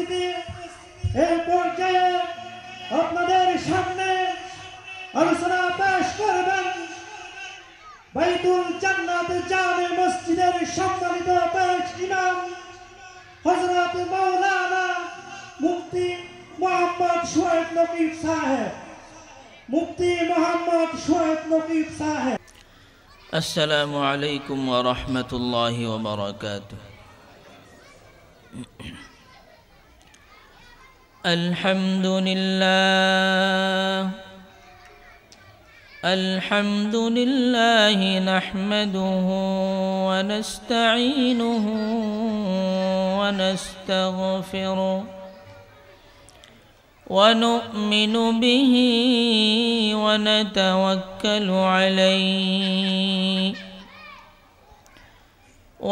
উপস্থিতি এই পর্যায়ে আপনাদের সামনে আলোচনা পেশ করবেন বাইতুল জান্নাত জামে মসজিদের সম্মানিত পেশ ইমাম হযরত মাওলানা মুফতি মোহাম্মদ শোয়েব নকিব সাহেব। মুফতি মোহাম্মদ শোয়েব নকিব সাহেব। আসসালামু আলাইকুম ওয়া রাহমাতুল্লাহি ওয়া বারাকাতুহু। الحمد لله نحمده ونستعينه ونستغفره ونؤمن به ونتوكل عليه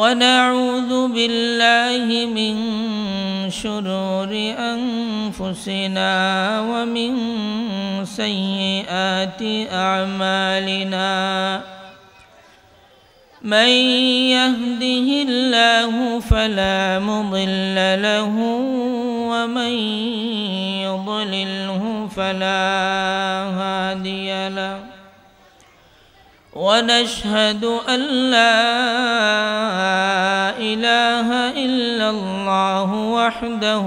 ونعوذ بالله من شرور أنفسنا ومن سيئات أعمالنا من يهده الله فلا مضل له ومن يضلله فلا هادي له ونشهد أن لا إله إلا الله وحده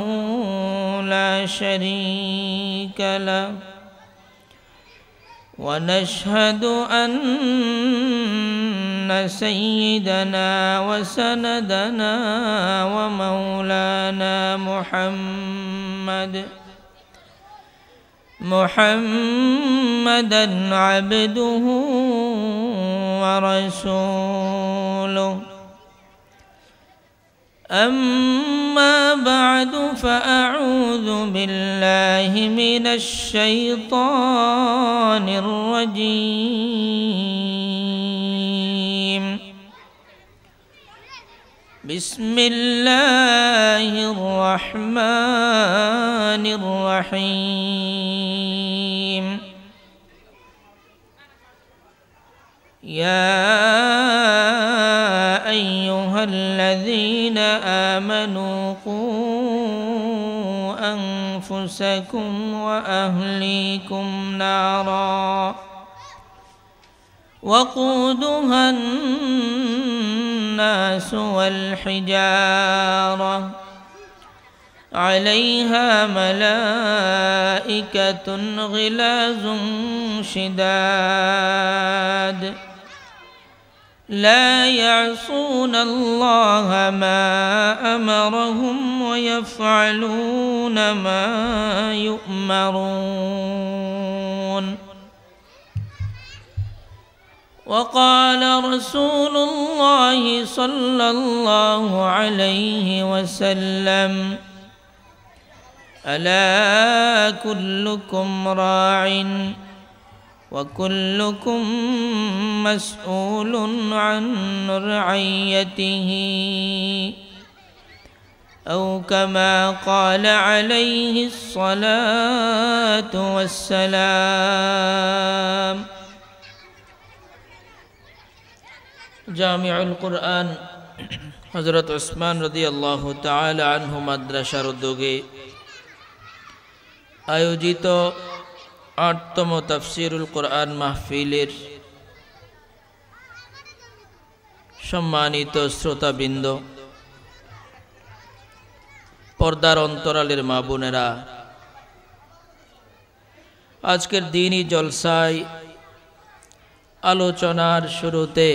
لا شريك له ونشهد أن سيدنا وسندنا ومولانا محمدا عبده ورسوله. أما بعد فأعوذ بالله من الشيطان الرجيم. بسم الله الرحمن الرحيم. يا أيها الذين آمنوا قوا أنفسكم وأهليكم نارا وقودها الناس والحجارة عليها ملائكة غلاظ شداد لا يعصون الله ما أمرهم ويفعلون ما يؤمرون. وقال رسول الله صلى الله عليه وسلم ألا كلكم راع وكلكم مسؤول عن رعيته أو كما قال عليه الصلاة والسلام. জামিউল কুরআন হযরত উসমান রাদিয়াল্লাহু তাআলা আনহু মাদ্রাসার উদ্যোগে আয়োজিত ৮তম তাফসীরুল কুরআন মাহফিলের সম্মানিত শ্রোতাবৃন্দ, পর্দার অন্তরালের মা বোনেরা, আজকের দিনই জলসায় আলোচনার শুরুতে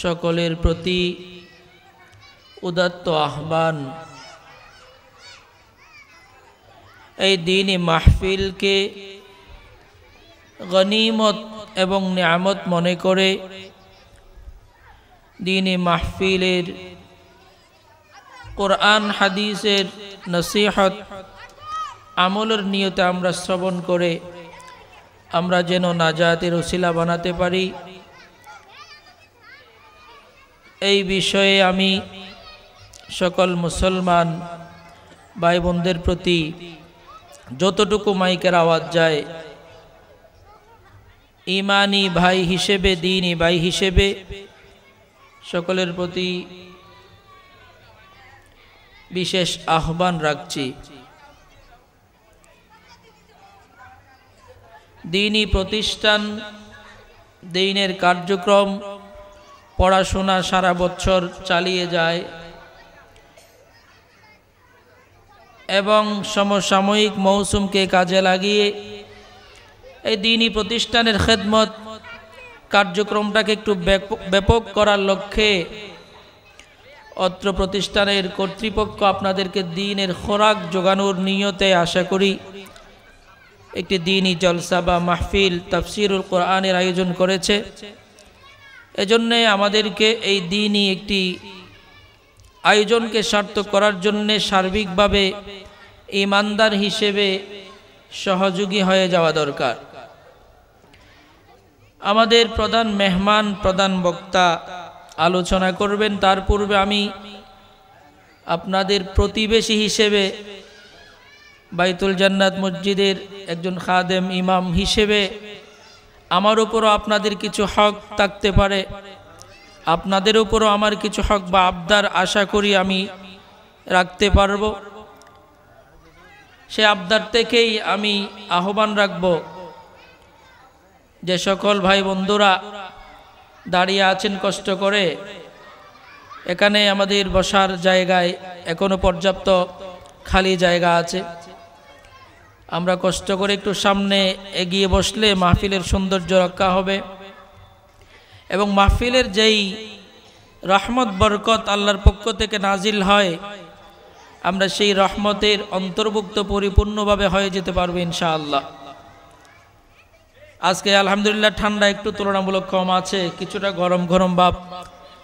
সকলের প্রতি উদাত্ত আহ্বান, এই দিনই মাহফিলকে গনিমত এবং নিয়ামত মনে করে দিনই মাহফিলের কোরআন হাদিসের নসিহত আমলের নিয়তে আমরা শ্রবণ করে আমরা যেন নাজাতের ওসিলা বানাতে পারি, এই বিষয়ে আমি সকল মুসলমান ভাই বোনদের প্রতি যতটুকু মাইকের আওয়াজ যায় ইমানি ভাই হিসেবে, দ্বীনি ভাই হিসেবে সকলের প্রতি বিশেষ আহ্বান রাখছি। দ্বীনি প্রতিষ্ঠান, দ্বীনের কার্যক্রম, পড়াশোনা সারা বছর চালিয়ে যায় এবং সমসাময়িক মৌসুমকে কাজে লাগিয়ে এই দ্বীনি প্রতিষ্ঠানের খেদমত কার্যক্রমটাকে একটু ব্যাপক করার লক্ষ্যে অত্র প্রতিষ্ঠানের কর্তৃপক্ষ আপনাদেরকে দ্বীনের খোরাক যোগানোর নিয়তে আশা করি একটি দ্বীনি জলসা বা মাহফিল তাফসিরুল কোরআনের আয়োজন করেছে। এজন্যে আমাদেরকে এই দ্বীনি একটি আয়োজনকে সার্থক করার জন্যে সার্বিকভাবে ঈমানদার হিসেবে সহযোগী হয়ে যাওয়া দরকার। আমাদের প্রধান মেহমান, প্রধান বক্তা আলোচনা করবেন। তার পূর্বে আমি আপনাদের প্রতিবেশী হিসেবে, বাইতুল জান্নাত মসজিদের একজন খাদেম ইমাম হিসেবে আমার উপরও আপনাদের কিছু হক থাকতে পারে, আপনাদের উপরও আমার কিছু হক বা আবদার আশা করি আমি রাখতে পারব। সে আবদার থেকেই আমি আহ্বান রাখব যে সকল ভাই বন্ধুরা দাঁড়িয়ে আছেন কষ্ট করে, এখানে আমাদের বসার জায়গায় এখনো পর্যাপ্ত খালি জায়গা আছে। আমরা কষ্ট করে একটু সামনে এগিয়ে বসলে মাহফিলের সৌন্দর্য রক্ষা হবে এবং মাহফিলের যেই রহমত বরকত আল্লাহর পক্ষ থেকে নাজিল হয় আমরা সেই রহমতের অন্তর্ভুক্ত পরিপূর্ণভাবে হয়ে যেতে পারবো ইনশাআল্লাহ। আজকে আলহামদুলিল্লাহ ঠান্ডা একটু তুলনামূলক কম আছে, কিছুটা গরম গরম ভাব,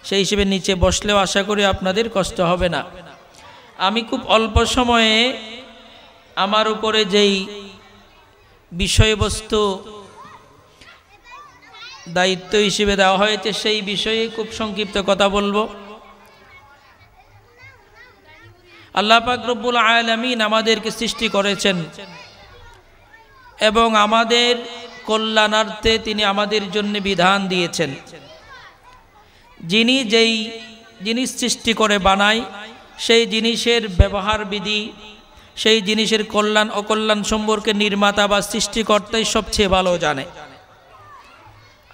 সেই হিসেবে নিচে বসলেও আশা করি আপনাদের কষ্ট হবে না। আমি খুব অল্প সময়ে আমার উপরে যেই বিষয়বস্তু দায়িত্ব হিসেবে দেওয়া হয়েছে সেই বিষয়ে খুব সংক্ষিপ্ত কথা বলবো। আল্লাহ পাক রব্বুল আলামিন আমাদেরকে সৃষ্টি করেছেন এবং আমাদের কল্যাণার্থে তিনি আমাদের জন্য বিধান দিয়েছেন। যিনি যেই জিনিস সৃষ্টি করে বানায় সেই জিনিসের ব্যবহার বিধি, সেই জিনিসের কল্যাণ অকল্যাণ সম্পর্কে নির্মাতা বা সৃষ্টিকর্তাই সবচেয়ে ভালো জানে।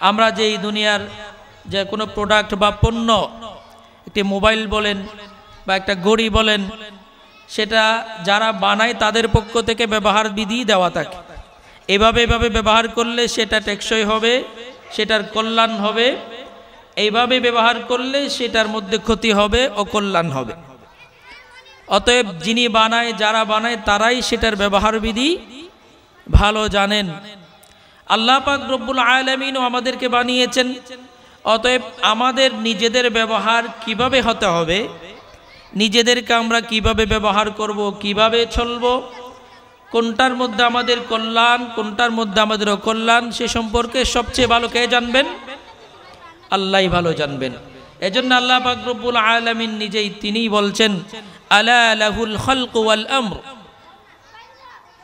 আমরা যেই দুনিয়ার যে কোনো প্রোডাক্ট বা পণ্য, একটি মোবাইল বলেন বা একটা ঘড়ি বলেন, সেটা যারা বানায় তাদের পক্ষ থেকে ব্যবহার বিধি দেওয়া থাকে। এভাবে ব্যবহার করলে সেটা টেকসই হবে, সেটার কল্যাণ হবে, এইভাবে ব্যবহার করলে সেটার মধ্যে ক্ষতি হবে, অকল্যাণ হবে। অতএব যিনি বানায়, যারা বানায় তারাই সেটার ব্যবহার বিধি ভালো জানেন। আল্লাহ পাক রব্বুল আলামিনও আমাদেরকে বানিয়েছেন। অতএব আমাদের নিজেদের ব্যবহার কিভাবে হতে হবে, নিজেদেরকে আমরা কিভাবে ব্যবহার করব, কিভাবে চলব, কোনটার মধ্যে আমাদের কল্যাণ, কোনটার মধ্যে আমাদের অকল্যাণ, সে সম্পর্কে সবচেয়ে ভালো কে জানবেন? আল্লাহই ভালো জানবেন। এজন্য আল্লাহ পাক রব্বুল আলামিন নিজেই তিনিই বলছেন, আলা লাহুল খালকু ওয়াল আমর,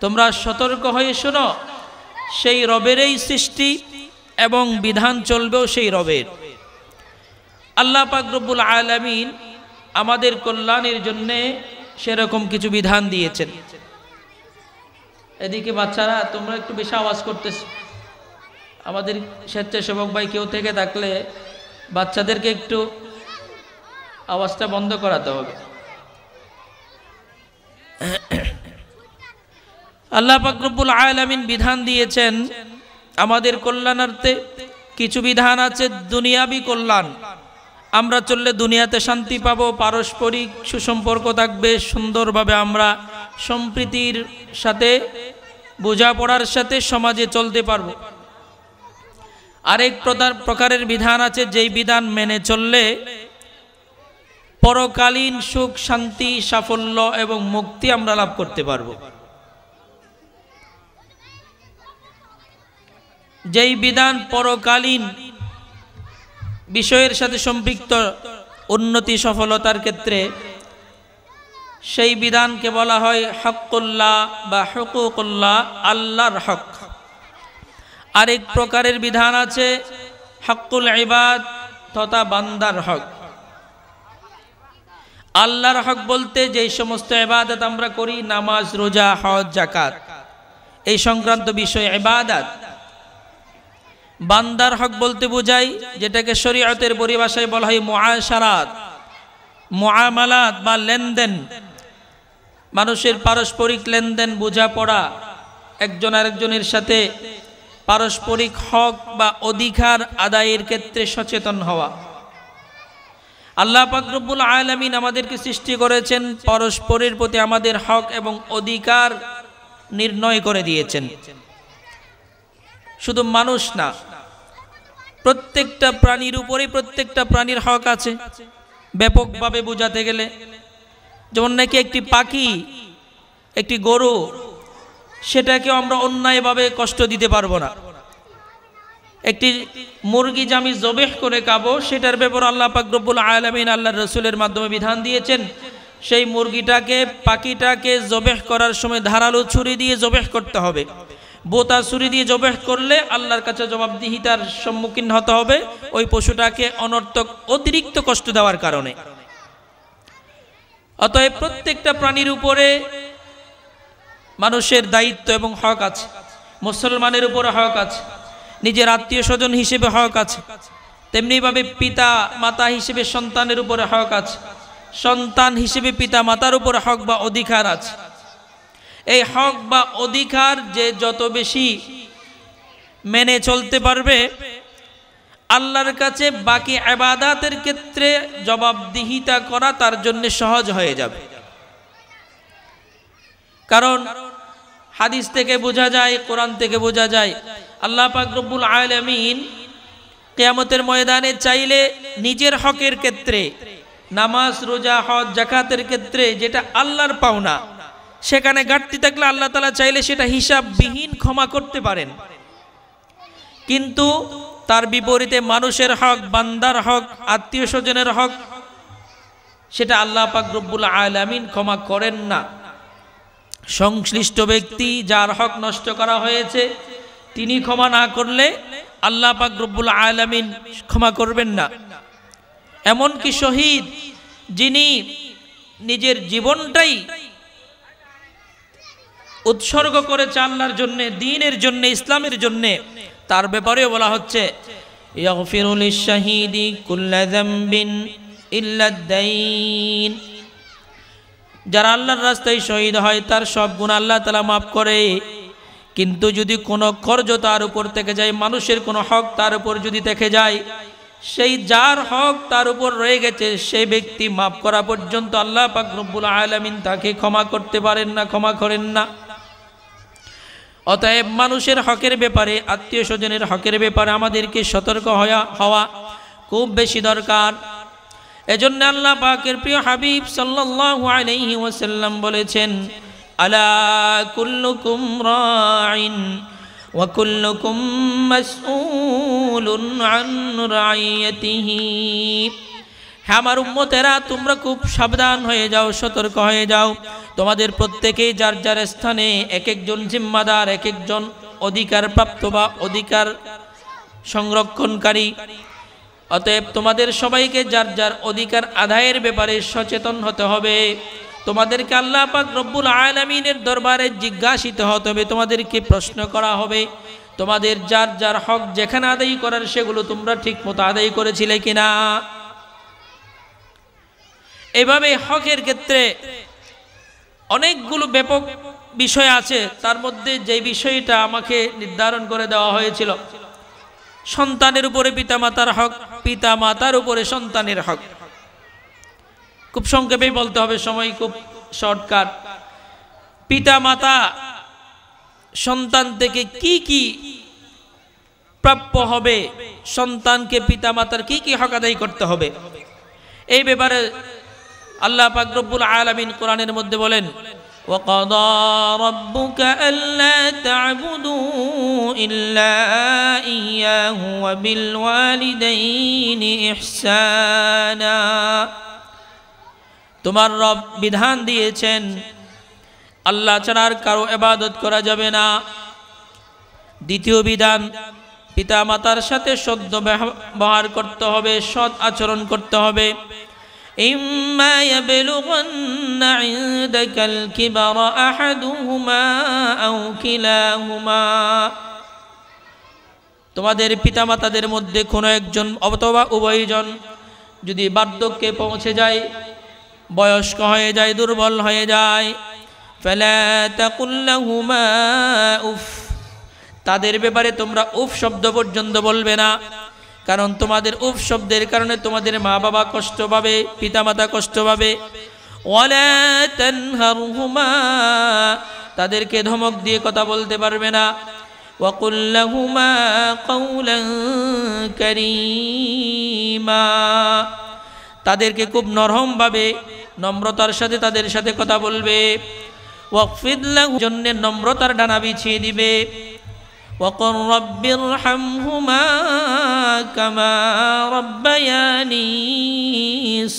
তোমরা সতর্ক হয়ে শোনো, সেই রবেরই সৃষ্টি এবং বিধান চলবেও সেই রবের। আল্লাহ পাক রব্বুল আলামিন আমাদের কল্যাণের জন্য সেরকম কিছু বিধান দিয়েছেন। এদিকে বাচ্চারা তোমরা একটু বেশি আওয়াজ করতেছ, আমাদের স্বেচ্ছাসেবক ভাই কেউ থেকে থাকলে বাচ্চাদেরকে একটু আওয়াজটা বন্ধ করাতে হবে। আল্লাহ পাক রব্বুল আলামিন বিধান দিয়েছেন আমাদের কল্যাণার্থে। কিছু বিধান আছে দুনিয়াবি কল্যাণ, আমরা চললে দুনিয়াতে শান্তি পাবো, পারস্পরিক সুসম্পর্ক থাকবে, সুন্দরভাবে আমরা সম্প্রীতির সাথে বোঝাপড়ার সাথে সমাজে চলতে পারবো। আরেক প্রকারের বিধান আছে যেই বিধান মেনে চললে পরকালীন সুখ, শান্তি, সাফল্য এবং মুক্তি আমরা লাভ করতে পারবো। যেই বিধান পরকালীন বিষয়ের সাথে সম্পৃক্ত, উন্নতি সফলতার ক্ষেত্রে, সেই বিধানকে বলা হয় হকুল্লাহ বা হুকুকুল্লাহ, আল্লাহর হক। আরেক প্রকারের বিধান আছে হকুল ইবাদ তথা বান্দার হক। আল্লাহর হক বলতে যেই সমস্ত ইবাদত আমরা করি, নামাজ, রোজা, হজ, যাকাত, এই সংক্রান্ত বিষয় ইবাদত। বান্দার হক বলতে বোঝাই যেটাকে শরীয়তের পরিভাষায় বলা হয় মুআশারাত, মুআমালাত বা লেনদেন, মানুষের পারস্পরিক লেনদেন, বোঝাপড়া, একজন আরেকজনের সাথে পারস্পরিক হক বা অধিকার আদায়ের ক্ষেত্রে সচেতন হওয়া। আল্লাহ পাক রব্বুল আলামিন আমাদেরকে সৃষ্টি করেছেন, পরস্পরের প্রতি আমাদের হক এবং অধিকার নির্ণয় করে দিয়েছেন। শুধু মানুষ না, প্রত্যেকটা প্রাণীর উপরে প্রত্যেকটা প্রাণীর হক আছে। ব্যাপকভাবে বোঝাতে গেলে যেমন নাকি একটি পাখি, একটি গরু, সেটাকে আমরা অন্যায়ভাবে কষ্ট দিতে পারবো না। একটি মুরগি যে আমি জবেহ করে খাবো, সেটার ব্যাপারে আল্লাহ পাক রব্বুল আলামিন আল্লাহর রাসূলের মাধ্যমে বিধান দিয়েছেন। সেই মুরগিটাকে, পাখিটাকে জবেহ করার সময় ধারালো ছুরি দিয়ে জবেহ করতে হবে। বোতা ছুরি দিয়ে জবেহ করলে আল্লাহর কাছে জবাবদিহিতার সম্মুখীন হতে হবে ওই পশুটাকে অনর্থক অতিরিক্ত কষ্ট দেওয়ার কারণে। অতএব প্রত্যেকটা প্রাণীর উপরে মানুষের দায়িত্ব এবং হক আছে। মুসলমানের উপরে হক আছে, নিজের আত্মীয় স্বজন হিসেবে হক আছে, তেমনিভাবে পিতা মাতা হিসেবে সন্তানের উপরে হক আছে, সন্তান হিসেবে পিতা মাতার উপরে হক বা অধিকার আছে। এই হক বা অধিকার যে যত বেশি মেনে চলতে পারবে, আল্লাহর কাছে বাকি ইবাদতের ক্ষেত্রে জবাবদিহিতা করা তার জন্য সহজ হয়ে যাবে। কারণ হাদিস থেকে বোঝা যায়, কোরআন থেকে বোঝা যায়, আল্লাহ পাক রব্বুল আলামিন কিয়ামতের ময়দানে চাইলে নিজের হকের ক্ষেত্রে, নামাজ, রোজা, হজ, যাকাতের ক্ষেত্রে যেটা আল্লাহর পাওনা, সেখানে ঘাটতি থাকলে আল্লাহ তাআলা চাইলে সেটা হিসাববিহীন ক্ষমা করতে পারেন। কিন্তু তার বিপরীতে মানুষের হক, বান্দার হক, আত্মীয় স্বজনের হক, সেটা আল্লাহ পাক রব্বুল আলামিন ক্ষমা করেন না। সংশ্লিষ্ট ব্যক্তি যার হক নষ্ট করা হয়েছে, তিনি ক্ষমা না করলে আল্লাহ পাক রব্বুল আলামিন ক্ষমা করবেন না। এমনকি শহীদ, যিনি নিজের জীবনটাই উৎসর্গ করেছে আল্লাহর জন্য, দ্বীনের জন্য, ইসলামের জন্য, তার ব্যাপারেও বলা হচ্ছে ইয়াগফিরু লিশ-শাহীদি কুল্লা যামবিন ইল্লা আদ-দাইন। যারা আল্লাহর রাস্তায় শহীদ হয় তার সব গুনাহ আল্লাহ তাআলা মাফ করে, কিন্তু যদি কোনো কর্জ তার উপর থেকে যায়, মানুষের কোনো হক তার উপর যদি থেকে যায়, সেই যার হক তার উপর রয়ে গেছে সেই ব্যক্তি মাফ করা পর্যন্ত আল্লাহ পাক রব্বুল আলামিন তাকে ক্ষমা করতে পারেন না, ক্ষমা করেন না। অতএব মানুষের হকের ব্যাপারে, আত্মীয় স্বজনের হকের ব্যাপারে আমাদেরকে সতর্ক হওয়া খুব বেশি দরকার। এজন্য আল্লাহ পাকের প্রিয় হাবিব সাল্লাল্লাহু আলাইহি ওয়াসাল্লাম বলেছেন, আলা কুল্লুকুম রাইন ওয়া কুল্লুকুম মাসউলুন আন রাইয়াতিহি। হে আমার উম্মতেরা, তোমরা খুব সাবধান হয়ে যাও, সতর্ক হয়ে যাও। তোমাদের প্রত্যেকেই যার যার স্থানে এক একজন জিম্মাদার, এক একজন অধিকার প্রাপ্ত বা অধিকার সংরক্ষণকারী। অতএব তোমাদের সবাইকে যার যার অধিকার আদায়ের ব্যাপারে সচেতন হতে হবে। তোমাদেরকে আল্লাহ পাক রব্বুল আলামিনের দরবারে জিজ্ঞাসিত হতে হবে, তোমাদেরকে প্রশ্ন করা হবে, তোমাদের যার যার হক যেখানে আদায় করার সেগুলো তোমরা ঠিক মতো আদায় করেছিলে কিনা। এভাবে হকের ক্ষেত্রে অনেকগুলো ব্যাপক বিষয় আছে, তার মধ্যে যে বিষয়টা আমাকে নির্ধারণ করে দেওয়া হয়েছিল, সন্তানের উপরে পিতামাতার হক, পিতামাতার উপরে সন্তানের হক। খুব সংক্ষেপেই বলতে হবে, সময় খুব শর্টকাট। পিতামাতা সন্তান থেকে কি কি প্রাপ্য হবে, সন্তানকে পিতামাতার কি কি হক আদায় করতে হবে, এই ব্যাপারে আল্লাহ পাক রব্বুল আলামিন কোরআনের মধ্যে বলেন, وَقَضَى رَبُّكَ أَلَّا تَعْبُدُوا إِلَّا إِيَّاهُ وَبِالْوَالِدَيْنِ إِحْسَانًا। তোমার রব বিধান দিয়েছেন আল্লাহ ছাড়া আর কারো ইবাদত করা যাবে না। দ্বিতীয় বিধান, পিতা মাতার সাথে সদ্ব্যবহার করতে হবে, সৎ আচরণ করতে হবে। إما يبلغن عندك الكبر أحدهما أو كلاهما তোমাদের পিতামাতাদের মধ্যে কোনো একজন অথবা উভয়জন যদি বার্ধক্যে পৌঁছে যায়, বয়স্ক হয়ে যায়, দুর্বল হয়ে যায়, ফালা তাকুল লাহুমা উফ, তাদের ব্যাপারে তোমরা উফ শব্দ পর্যন্ত বলবে না, কারণ তোমাদের উফ শব্দের কারণে তোমাদের মা বাবা কষ্ট পাবে, পিতামাতা কষ্ট পাবে। ওয়ালা তানহারহুমা, তাদেরকে ধমক দিয়ে কথা বলতে পারবে না। ওয়াকুল লাহুমা কাওলান কারীমা, তাদেরকে খুব নরমভাবে নম্রতার সাথে তাদের সাথে কথা বলবে। ওয়াকফিদ লাহু, জন্য নম্রতার ডানা বিছিয়ে দিবে। ওয়াকুর রাব্বিরহামহুমা কামা রাব্বায়ানি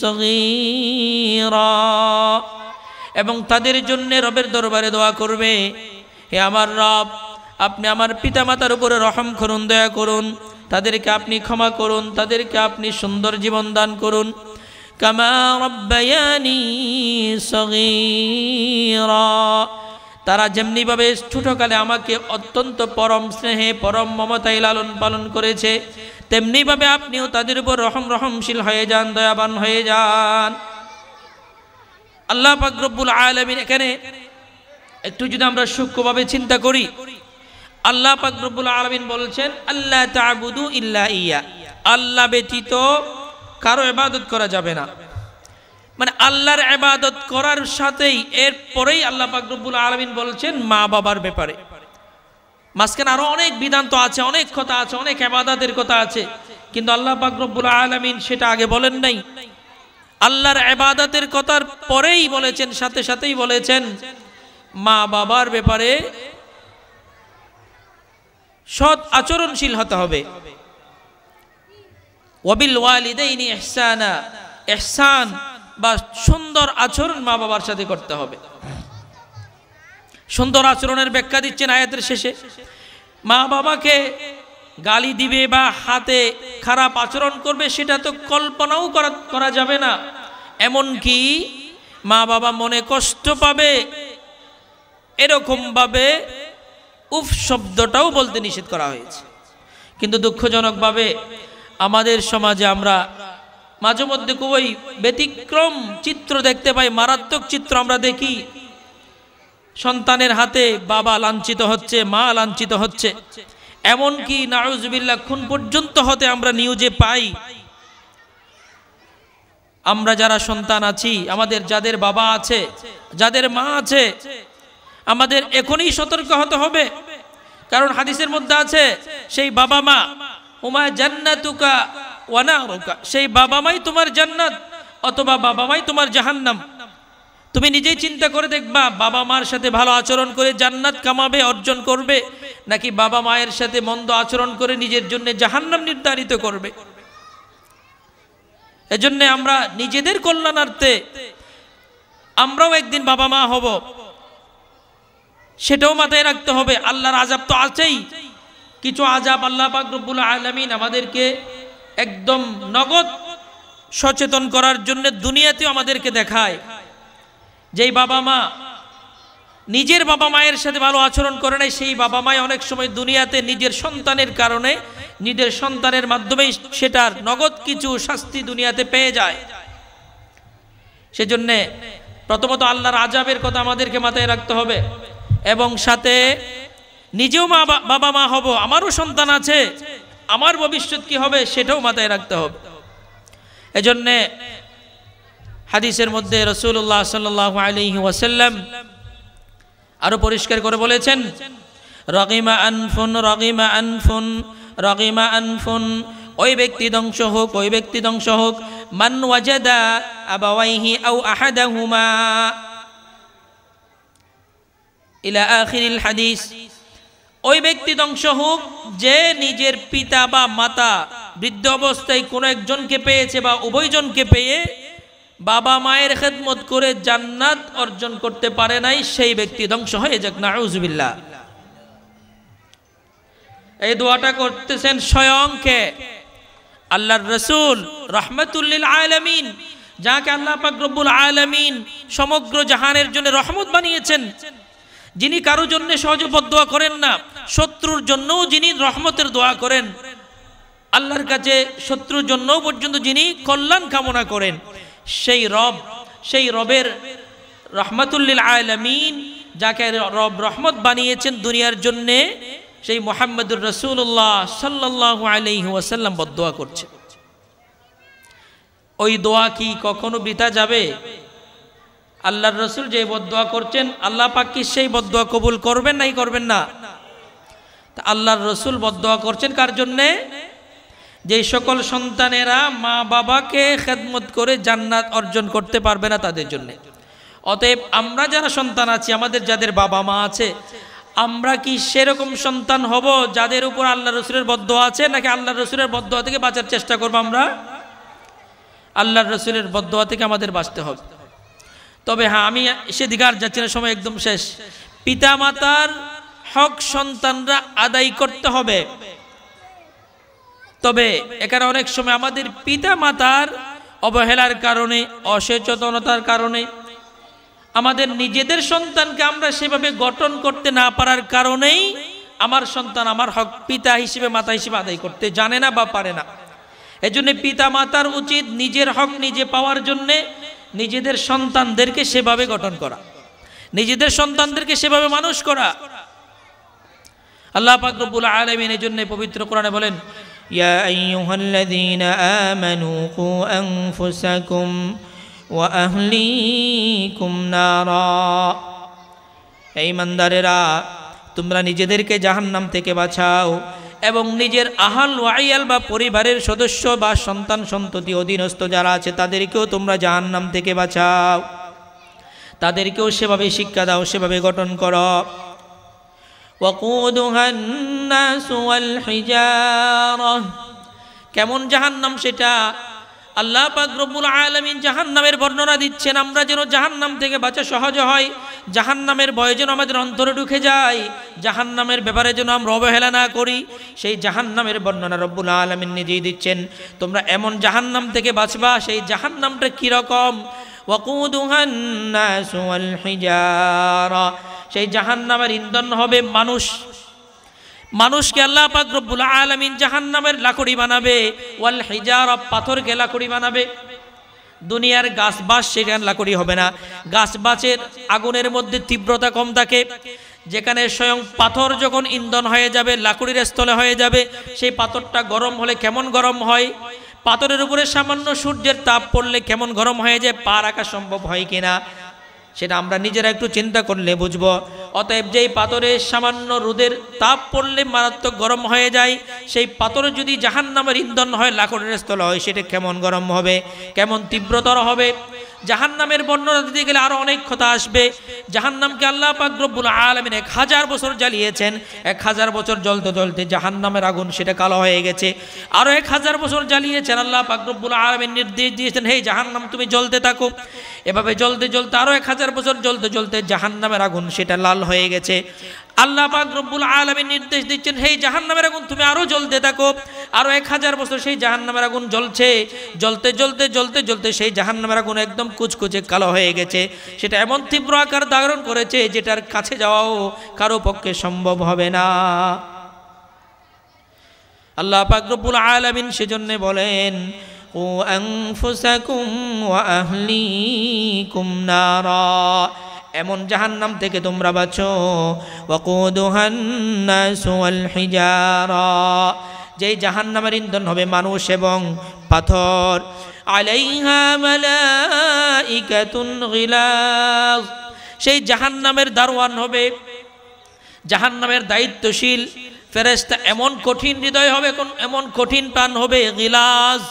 সগীরা, এবং তাদের জন্য রবের দরবারে দোয়া করবে, হে আমার রব, আপনি আমার পিতামাতার উপরে রহম করুন, দয়া করুন, তাদেরকে আপনি ক্ষমা করুন, তাদেরকে আপনি সুন্দর জীবন দান করুন। কামা রাব্বায়ানি সগীরা, তারা যেমনিভাবে ছোটকালে আমাকে অত্যন্ত পরম স্নেহে পরম মমতায় লালন পালন করেছে, তেমনিভাবে আপনিও তাদের উপর রহমশীল হয়ে যান, দয়াবান হয়ে যান। আল্লাহ পাক রব্বুল আলামিন এখানে একটু যদি আমরা সূক্ষ্মভাবে চিন্তা করি, আল্লাহ পাক রব্বুল আলামিন বলছেন আল্লাহ তা'বুদু ইল্লা ইয়া, আল্লাহ ব্যতীত কারো ইবাদত করা যাবে না। মানে আল্লাহর ইবাদত করার সাথেই এরপরেই আল্লাহ পাক রব্বুল আলামিন বলছেন মা বাবার ব্যাপারে। মাঝখানে আরো অনেক বিধান তো আছে, অনেক কথা আছে, অনেক ইবাদতের কথা আছে, কিন্তু আল্লাহ পাক রব্বুল আলামিন সেটা আগে বলেন নাই। আল্লাহর ইবাদতের কথার পরেই বলেছেন, সাথে সাথেই বলেছেন মা বাবার ব্যাপারে সৎ আচরণশীল হতে হবে। ওয়াবিল ওয়ালিদাইনি ইহসানা, ইহসান বা সুন্দর আচরণ মা বাবার সাথে করতে হবে। সুন্দর আচরণের ব্যাখ্যা দিচ্ছেন আয়াতের শেষে। মা বাবাকে গালি দিবে বা হাতে খারাপ আচরণ করবে সেটা তো কল্পনাও করা যাবে না। এমনকি মা বাবা মনে কষ্ট পাবে এরকমভাবে উফ শব্দটাও বলতে নিষেধ করা হয়েছে। কিন্তু দুঃখজনকভাবে আমাদের সমাজে আমরা মাঝে মধ্যে খুবই ব্যতিক্রম চিত্র দেখতে পাই, মারাত্মক চিত্র আমরা দেখি। সন্তানের হাতে বাবা লাঞ্ছিত হচ্ছে, মা লাঞ্ছিত হচ্ছে, এমনকি নাউজুবিল্লাহ খুন পর্যন্ত হতে আমরা নিউজে পাই। আমরা যারা সন্তান আছি, আমাদের যাদের বাবা আছে, যাদের মা আছে, আমাদের এখনই সতর্ক হতে হবে। কারণ হাদিসের মধ্যে আছে সেই বাবা মা হুমা জান্নাতুকা ওয়া নারুকা, সেই বাবা মাই তোমার জান্নাত অথবা বাবা মাই তোমার জাহান্নাম। তুমি নিজেই চিন্তা করে দেখবা, বাবা মার সাথে ভালো আচরণ করে জান্নাত কামাবে, অর্জন করবে, নাকি বাবা মায়ের সাথে মন্দ আচরণ করে নিজের জন্য জাহান্নাম নির্ধারিত করবে। এজন্য আমরা নিজেদের কল্যাণার্থে আমরাও একদিন বাবা মা হব, সেটাও মাথায় রাখতে হবে। আল্লাহর আযাব তো আছেই, কিছু আযাব আল্লাহ পাক রব্বুল আলামিন আমাদেরকে একদম নগদ সচেতন করার জন্য দুনিয়াতেও আমাদেরকে দেখায়। যেই বাবা মা নিজের বাবা মায়ের সাথে ভালো আচরণ করে নাই, সেই বাবা মাই অনেক সময় দুনিয়াতে নিজের সন্তানের কারণে, নিজের সন্তানের মাধ্যমেই সেটার নগদ কিছু শাস্তি দুনিয়াতে পেয়ে যায়। সেজন্য প্রথমত আল্লাহর আযাবের কথা আমাদেরকে মাথায় রাখতে হবে, এবং সাথে নিজেও বাবা মা হব, আমারও সন্তান আছে, আমার ভবিষ্যৎ কি হবে সেটাও মাথায় রাখতে হবে। এজন্য হাদিসের মধ্যে রাসূলুল্লাহ সাল্লাল্লাহু আলাইহি ওয়াসাল্লাম আরো পরিষ্কার করে বলেছেন, রাগিমা আনফুন রাগিমা আনফুন রাগিমা আনফুন, ওই ব্যক্তি ধ্বংস হোক, ওই ব্যক্তি ধ্বংস হোক, মান ওয়াজাদা আবাওয়াইহি আও আহাদাহুমা ইলা আখিরিল হাদিস, ওই ব্যক্তি ধ্বংস হোক যে নিজের পিতা বা মাতা বৃদ্ধ অবস্থায় কোনো একজনকে পেয়েছে বা উভয়জনকে পেয়ে বাবা মায়ের খেদমত করে জান্নাত অর্জন করতে পারে নাই, সেই ব্যক্তি ধ্বংস হয়ে যাক, নাউজুবিল্লাহ। এই দোয়াটা করতেছেন স্বয়ং কে? আল্লাহর রাসূল রাহমাতুল লিল আলামিন, যাকে আল্লাহ পাক রব্বুল আলামিন সমগ্র জাহানের জন্য রহমত বানিয়েছেন, যিনি কারো জন্য সহজে বদদোয়া করেন না, শত্রুর জন্যও যিনি রহমতের দোয়া করেন, আল্লাহর কাছে শত্রুর জন্যও পর্যন্ত যিনি কল্যাণ কামনা করেন, সেই রবের রহমাতুল্লিল আলামিন, যাকে রব রহমত বানিয়েছেন দুনিয়ার জন্যে, সেই মুহাম্মদুর রাসূলুল্লাহ সাল্লাল্লাহু আলাইহি ওয়াসাল্লাম বদদোয়া করছে। ওই দোয়া কি কখনো বৃথা যাবে? আল্লাহর রসুল যে বদদোয়া করছেন, আল্লাহ পাক কি সেই বদদোয়া কবুল করবেন নাই করবেন না? তা আল্লাহর রসুল বদদোয়া করছেন কার জন্যে? যে সকল সন্তানেরা মা বাবাকে খেদমত করে জান্নাত অর্জন করতে পারবে না তাদের জন্য। অতএব আমরা যারা সন্তান আছি, আমাদের যাদের বাবা মা আছে, আমরা কি সেরকম সন্তান হব যাদের উপর আল্লাহ রসুলের বদদোয়া আছে, নাকি আল্লাহ রসুলের বদদোয়া থেকে বাঁচার চেষ্টা করবো? আমরা আল্লাহর রসুলের বদদোয়া থেকে আমাদের বাঁচতে হবে। তবে হ্যাঁ, আমি সেদিকে আর যাচ্ছি না, সময় একদম শেষ। পিতা মাতার হক সন্তানরা আদায় করতে হবে। তবে এখানে অনেক সময় আমাদের পিতা মাতার অবহেলার কারণে, অসচেতনতার কারণে, আমাদের নিজেদের সন্তানকে আমরা সেভাবে গঠন করতে না পারার কারণেই আমার সন্তান আমার হক পিতা হিসেবে, মাতা হিসেবে আদায় করতে জানে না বা পারে না। এজন্য পিতা মাতার উচিত নিজের হক নিজে পাওয়ার জন্যে নিজেদের সন্তানদেরকে সেভাবে গঠন করা, নিজেদের সন্তানদেরকে সেভাবে মানুষ করা। আল্লাহ পাক রব্বুল আলামিন এজন্য পবিত্র কোরআনে বলেন, ইয়া আইয়ুহাল্লাযীনা আমানু কু আনফুসাকুম ওয়া আহলিকুম নারা। হে ঈমানদারেরা, তোমরা নিজেদেরকে জাহান্নাম থেকে বাঁচাও এবং নিজের আহাল ওয়াইয়াল বা পরিবারের সদস্য বা সন্তান সন্ততি অধীনস্থ যারা আছে তাদেরকেও তোমরা জাহান্নাম থেকে বাঁচাও, তাদেরকেও সেভাবে শিক্ষা দাও, সেভাবে গঠন করো। ওয়াকুদুহান নাসু ওয়াল হিজারাহ। কেমন জাহান্নাম সেটা? আল্লাহ পাক রব্বুল আলামিন জাহান্নামের বর্ণনা দিচ্ছেন, আমরা যেন জাহান্নাম থেকে বাঁচা সহজ হয়, জাহান্নামের ভয় যেন আমাদের অন্তরে ঢুকে যায়, জাহান্নামের ব্যাপারে যেন আমরা অবহেলা না করি, সেই জাহান্নামের বর্ণনা রব্বুল আলামিন নিজেই দিচ্ছেন। তোমরা এমন জাহান্নাম থেকে বাঁচবা, সেই জাহান্নামটা কীরকম? ওয়াকুদুহান নাসু ওয়াল হিজারা। সেই জাহান্নামের ইন্ধন হবে মানুষ। মানুষকে আল্লাহ পাক রব্বুল আলামিন জাহান্নামের লাকড়ি বানাবে, ওয়াল হিজারা, পাথরকে লাকড়ি বানাবে। দুনিয়ার গাছ বাস সেখানে লাকড়ি হবে না। গাছ বাসের আগুনের মধ্যে তীব্রতা কম থাকে, যেখানে স্বয়ং পাথর যখন ইন্ধন হয়ে যাবে, লাকড়ির স্থলে হয়ে যাবে, সেই পাথরটা গরম হলে কেমন গরম হয়, পাথরের উপরে সামান্য সূর্যের তাপ পড়লে কেমন গরম হয়ে যায়, পা রাখা সম্ভব হয় কিনা সেটা আমরা নিজেরা একটু চিন্তা করলে বুঝবো। অতএব যেই পাথরে সামান্য রোদের তাপ পড়লে মারাত্মক গরম হয়ে যায়, সেই পাথর যদি জাহান্নামের ইন্ধন হয়, লাকড়ের স্থল হয়, সেটা কেমন গরম হবে, কেমন তীব্রতর হবে। জাহান্নামের বর্ণনা দিতে গেলে আরো অনেক কথা আসবে। জাহান্নামকে আল্লাহ পাক রব্বুল আলামিন 1000 বছর জ্বালিয়েছেন। 1000 বছর জ্বলতে জ্বলতে জাহান্নামের আগুন সেটা কালো হয়ে গেছে। আরো 1000 বছর জ্বালিয়েছেন। আল্লাহ পাক রব্বুল আলামিন নির্দেশ দিয়েছেন, হে জাহান্নাম তুমি জ্বলতে থাকো। এভাবে জ্বলতে জ্বলতে আরো 1000 বছর জ্বলতে জ্বলতে জাহান্নামের আগুন সেটা লাল হয়ে গেছে। আল্লাহ পাক রব্বুল আলামিন নির্দেশ দিচ্ছেন, হে জাহান্নামের আগুন তুমি আরো জ্বলতে থাকো। আরো 1000 বছর সেই জাহান্নামের আগুন জ্বলছে। জ্বলতে জ্বলতে জ্বলতে জ্বলতে সেই জাহান্নামের আগুন একদম কুচকুচে কালো হয়ে গেছে। সেটা এমন তীব্র আকার ধারণ করেছে যেটার কাছে যাওয়াও কারো পক্ষে সম্ভব হবে না। আল্লাহ পাক রব্বুল আলামিন সেজন্য বলেন, কু আনফুসাকুম ওয়া আহলিকুম নারা। এমন জাহান্নাম থেকে তোমরা বাঁচো। ওয়াকুদুহান নাসু ওয়াল হিজারা। যেই জাহান্নামের ইন্ধন হবে মানুষ এবং পাথর। আলাইহা মালাইকাতুন গিলাজ। সেই জাহান্নামের দারওয়ান হবে, জাহান্নামের দায়িত্বশীল ফেরেশতা এমন কঠিন হৃদয় হবে, এমন কঠিন প্রাণ হবে, গিলাজ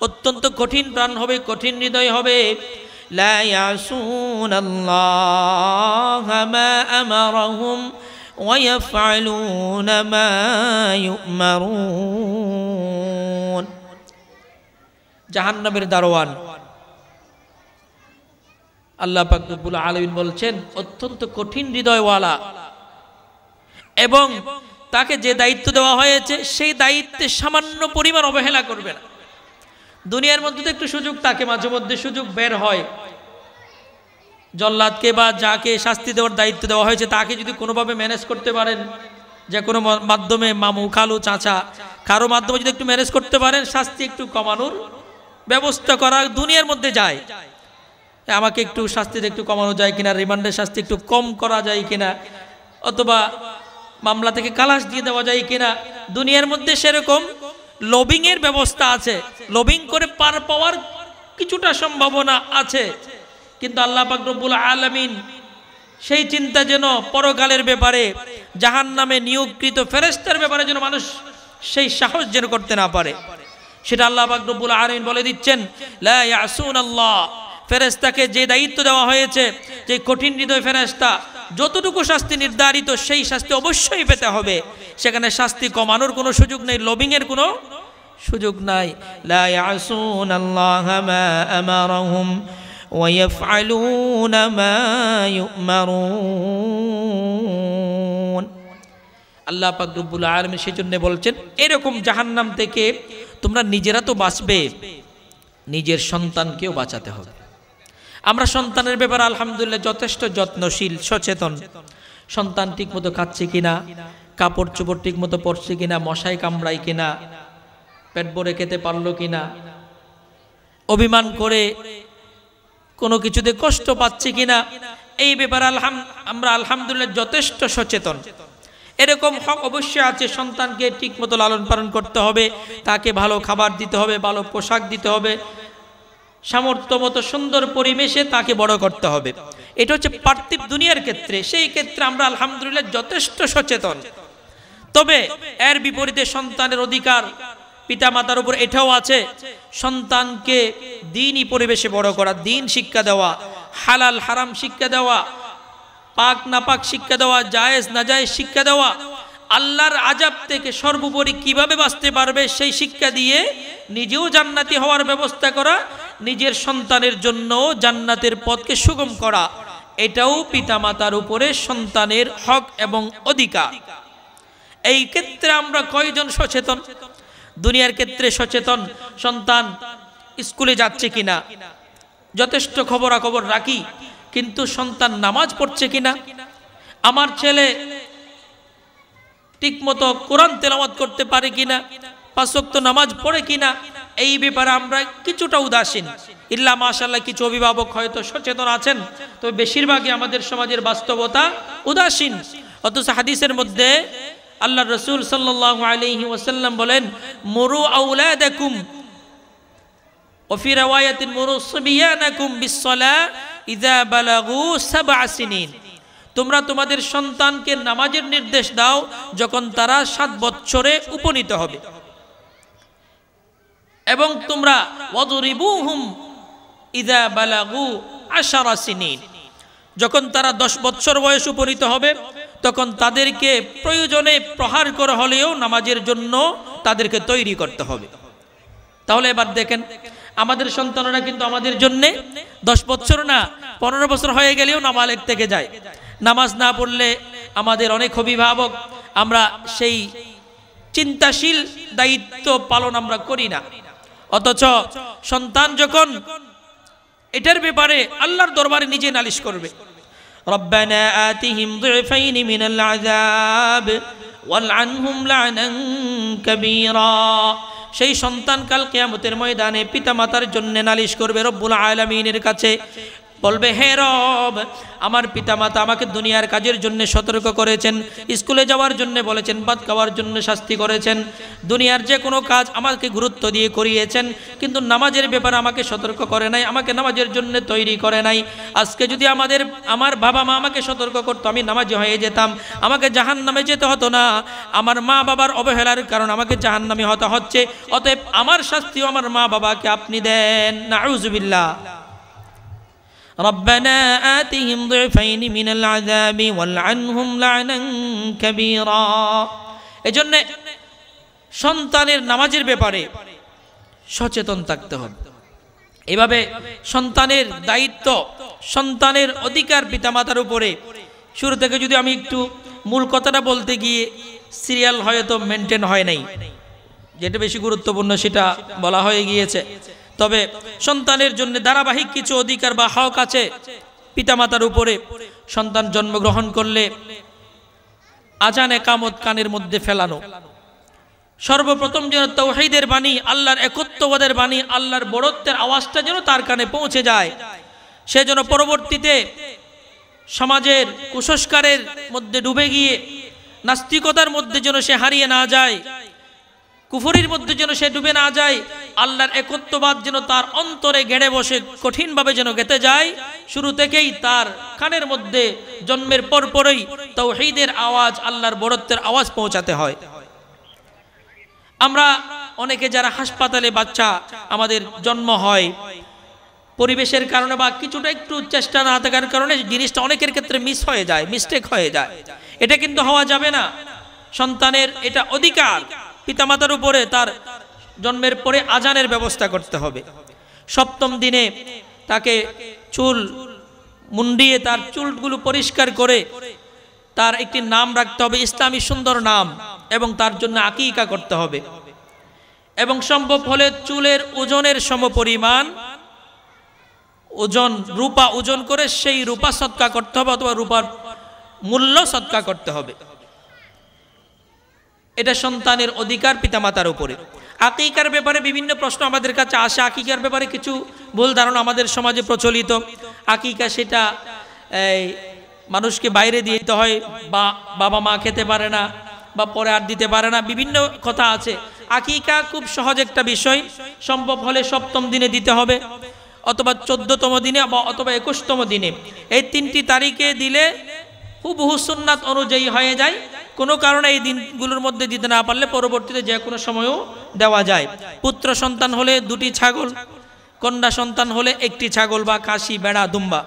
অত্যন্ত কঠিন প্রাণ হবে, কঠিন হৃদয় হবে। লা ইয়াসুনাল্লাহা মা আমারাহুম ওয়া ইয়াফআলুনা মা ইউমারুন। জাহান্নামের দারওয়ান আল্লাহ পাক রব্বুল আলামিন বলছেন অত্যন্ত কঠিন হৃদয়ওয়ালা, এবং তাকে যে দায়িত্ব দেওয়া হয়েছে সেই দায়িত্বে সামান্য পরিমাণ অবহেলা করবে না। দুনিয়ার মধ্যে তো একটু সুযোগ থাকে, মাঝে মধ্যে সুযোগ বের হয়। জল্লাদকে বা যাকে শাস্তি দেওয়ার দায়িত্ব দেওয়া হয়েছে তাকে যদি কোনোভাবে ম্যানেজ করতে পারেন, যে কোনো মাধ্যমে, মামু, খালু, চাচা, কারো মাধ্যমে যদি একটু ম্যানেজ করতে পারেন, শাস্তি একটু কমানোর ব্যবস্থা করা দুনিয়ার মধ্যে যায়। আমাকে একটু শাস্তিতে একটু কমানো যায় কিনা, রিমান্ডের শাস্তি একটু কম করা যায় কিনা, অথবা মামলা থেকে খালাস দিয়ে দেওয়া যায় কিনা, দুনিয়ার মধ্যে সেরকম লবিং এর ব্যবস্থা আছে। লবিং করে পার পাওয়ার কিছুটা সম্ভাবনা আছে, কিন্তু আল্লাহ পাক রব্বুল আলামিন সেই চিন্তা যেন পরকালের ব্যাপারে, জাহান্নামে নিয়োগকৃত ফেরেশতার ব্যাপারে যেন মানুষ সেই সাহস যেন করতে না পারে, সেটা আল্লাহ পাক রব্বুল আলামিন বলে দিচ্ছেন। লা ইয়াসুনাল্লাহ, ফেরেশতাকে যে দায়িত্ব দেওয়া হয়েছে, যে কঠিন হৃদয় ফেরেশতা, যতটুকু শাস্তি নির্ধারিত সেই শাস্তি অবশ্যই পেতে হবে, সেখানে শাস্তি কমানোর কোনো সুযোগ নেই, লবিং এর কোনো সুযোগ নাই। লা ইয়াসুনাল্লাহা মা আমারাহুম ওয়া ইয়াফআলুনা মা ইউমারুন। আল্লাহ পাক রব্বুল আলামিন সেজন্য বলছেন, এরকম জাহান্নাম থেকে তোমরা নিজেরা তো বাঁচবে, নিজের সন্তানকেও বাঁচাতে হবে। আমরা সন্তানের ব্যাপারে আলহামদুলিল্লাহ যথেষ্ট যত্নশীল, সচেতন। সন্তান ঠিক মতো খাচ্ছে কিনা, কাপড় চোপড় ঠিক মতো পরছে কিনা, মশায় কামড়ায় কিনা, পেট ভরে খেতে পারলো কিনা, অভিমান করে কোনো কিছুতে কষ্ট পাচ্ছে কিনা, এই ব্যাপারে আমরা আলহামদুলিল্লাহ যথেষ্ট সচেতন। এরকম হক অবশ্যই আছে, সন্তানকে ঠিক মতো লালন পালন করতে হবে, তাকে ভালো খাবার দিতে হবে, ভালো পোশাক দিতে হবে, সামর্থ্য মতো সুন্দর পরিবেশে তাকে বড় করতে হবে। এটা হচ্ছে পার্থিব দুনিয়ার ক্ষেত্রে, সেই ক্ষেত্রে আমরা আলহামদুলিল্লাহ যথেষ্ট সচেতন। তবে এর বিপরীতে সন্তানের অধিকার পিতামাতার উপর এটাও আছে, সন্তানকে দ্বীনি পরিবেশে বড় করা, দ্বীন শিক্ষা দেওয়া, হালাল হারাম শিক্ষা দেওয়া, পাক নাপাক শিক্ষা দেওয়া, জায়েজ নাজায়েজ শিক্ষা দেওয়া, আল্লাহর আযাব থেকে সর্বোপরি কিভাবে বাঁচতে পারবে সেই শিক্ষা দিয়ে নিজেও জান্নাতি হওয়ার ব্যবস্থা করা, নিজের সন্তানের জন্য জান্নাতের পথকে সুগম করা, এটাও পিতামাতার উপরে সন্তানের হক এবং অধিকার। এই ক্ষেত্রে আমরা কয়জন সচেতন? দুনিয়ার ক্ষেত্রে সচেতন, সন্তান স্কুলে যাচ্ছে কিনা যথেষ্ট খবরাখবর রাখি, কিন্তু সন্তান নামাজ পড়ছে কিনা, আমার ছেলে ঠিকমতো কোরআন তেলাওয়াত করতে পারে কিনা, পাঁচ ওয়াক্ত নামাজ পড়ে কিনা, এই ব্যাপারে আমরা কিছুটা উদাসীন। ইল্লা মাশাআল্লাহ কিছু অভিভাবক হয়তো সচেতন আছেন, তবে বেশিরভাগই আমাদের সমাজের বাস্তবতা উদাসীন। অথচ হাদিসের মধ্যে আল্লাহ রাসূল সাল্লাল্লাহু আলাইহি ওয়াসাল্লাম বলেন, মুরু আওলাদাকুম ওয়া ফি রাওয়ায়াতিন মুরু সিবিয়ানাকুম বিস-সালাহ ইযা বালাগু 7 সিনিন। তোমরা তোমাদের সন্তানকে নামাজের নির্দেশ দাও যখন তারা 7 বছরে উপনীত হবে, এবং তোমরা ওয়াদরিবুহুম ইযা বালাগু 10 সিনিন, যখন তারা 10 বছর বয়স উপনীত হবে তখন তাদেরকে প্রয়োজনে প্রহার করা হলেও নামাজের জন্য তাদেরকে তৈরি করতে হবে। তাহলে এবার দেখেন, আমাদের সন্তানরা কিন্তু আমাদের জন্য 10 বছর না 15 বছর হয়ে গেলেও নাবালেগ থেকে যায়। নামাজ না পড়লে আমাদের অনেক অভিভাবক আমরা সেই চিন্তাশীল দায়িত্ব পালন আমরা করি না। অথচ সন্তান যখন এটার ব্যাপারে আল্লাহর দরবারে নিজে নালিশ করবে, রব্বানা আতিহিম দুইফাইনি মিনাল আযাব ওয়ালআনহুম লা'নান কাবীরা, সেই সন্তান কাল কিয়ামতের ময়দানে পিতামাতার জন্য নালিশ করবে রব্বুল আলামিনের কাছে, বলবে, হে রব, আমার পিতামাতা আমাকে দুনিয়ার কাজের জন্য সতর্ক করেছেন, স্কুলে যাওয়ার জন্য বলেছেন, ভাত খাওয়ার জন্য শাস্তি করেছেন, দুনিয়ার যে কোনো কাজ আমাকে গুরুত্ব দিয়ে করিয়েছেন, কিন্তু নামাজের ব্যাপারে আমাকে সতর্ক করে নাই, আমাকে নামাজের জন্য তৈরি করে নাই। আজকে যদি আমার বাবা মা আমাকে সতর্ক করতো, আমি নামাজি হয়ে যেতাম, আমাকে জাহান্নামে যেতে হতো না। আমার মা বাবার অবহেলার কারণে আমাকে জাহান্নামী হতে হচ্ছে, অতএব আমার শাস্তিও আমার মা বাবাকে আপনি দেন। নাউযুবিল্লাহ। রব্বানা আতিহিম দুইফাইনি মিনাল আযাবি ওয়ালআনহুম লা'নান কাবীরা। এজন্য সন্তানের নামাজের ব্যাপারে সচেতন থাকতে হবে। এভাবে সন্তানের দায়িত্ব, সন্তানের অধিকার পিতামাতার উপরে, শুরু থেকে যদি আমি একটু মূল কথাটা বলতে গিয়ে সিরিয়াল হয়তো মেনটেন হয় নাই, যেটা বেশি গুরুত্বপূর্ণ সেটা বলা হয়ে গিয়েছে। তবে সন্তানের জন্য ধারাবাহিক কিছু অধিকার বা হক আছে পিতামাতার উপরে। সন্তান জন্মগ্রহণ করলে আজান একামত কানের মধ্যে ফেলানো, সর্বপ্রথম যেন তাওহীদের বাণী, আল্লাহর একত্ববাদের বাণী, আল্লাহর বড়ত্বের আওয়াজটা যেন তার কানে পৌঁছে যায়, সে যেন পরবর্তীতে সমাজের কুসংস্কারের মধ্যে ডুবে গিয়ে নাস্তিকতার মধ্যে যেন সে হারিয়ে না যায়, কুফরির মধ্যে যেন সে ডুবে না যায়, আল্লাহর একত্ববাদ যেন তার অন্তরে গেড়ে বসে কঠিনভাবে যেন গেঁথে যায়। শুরু থেকেই তার কানের মধ্যে জন্মের পরপরই তাওহীদের আওয়াজ, আল্লাহর বড়ত্বের আওয়াজ পৌঁছাতে হয়। আমরা অনেকে যারা হাসপাতালে বাচ্চা আমাদের জন্ম হয়, পরিবেশের কারণে বা কিছুটা একটু চেষ্টা না থাকার কারণে জিনিসটা অনেকের ক্ষেত্রে মিস হয়ে যায়, মিস্টেক হয়ে যায়। এটা কিন্তু হওয়া যাবে না। সন্তানের এটা অধিকার, পিতামাতার উপরে তার জন্মের পরে আজানের ব্যবস্থা করতে হবে। সপ্তম দিনে তাকে চুল মুন্ডিয়ে তার চুলগুলো পরিষ্কার করে তার একটি নাম রাখতে হবে, ইসলামী সুন্দর নাম, এবং তার জন্য আকিকা করতে হবে। এবং সম্ভব হলে চুলের ওজনের সমপরিমাণ ওজন, রূপা ওজন করে সেই রূপা সদকা করতে হবে, অথবা রূপার মূল্য সদকা করতে হবে। এটা সন্তানের অধিকার পিতামাতার উপরে। আকিকার ব্যাপারে বিভিন্ন প্রশ্ন আমাদের কাছে আসে। আকিকার ব্যাপারে কিছু ভুল ধারণা আমাদের সমাজে প্রচলিত। আকিকা সেটা মানুষকে বাইরে দিতে হয়, বা বাবা মা খেতে পারে না, বা পরে আর দিতে পারে না, বিভিন্ন কথা আছে। আকিকা খুব সহজ একটা বিষয়। সম্ভব হলে সপ্তম দিনে দিতে হবে, অথবা 14তম দিনে, অথবা 21তম দিনে। এই 3টি তারিখে দিলে হুবহু সুন্নাত অনুযায়ী হয়ে যায়। কোনো কারণে এই দিনগুলোর মধ্যে দিতে না পারলে পরবর্তীতে যে কোনো সময়ও দেওয়া যায়। পুত্র সন্তান হলে 2টি ছাগল, কন্যা সন্তান হলে 1টি ছাগল বা খাসি, বেড়া, দুম্বা।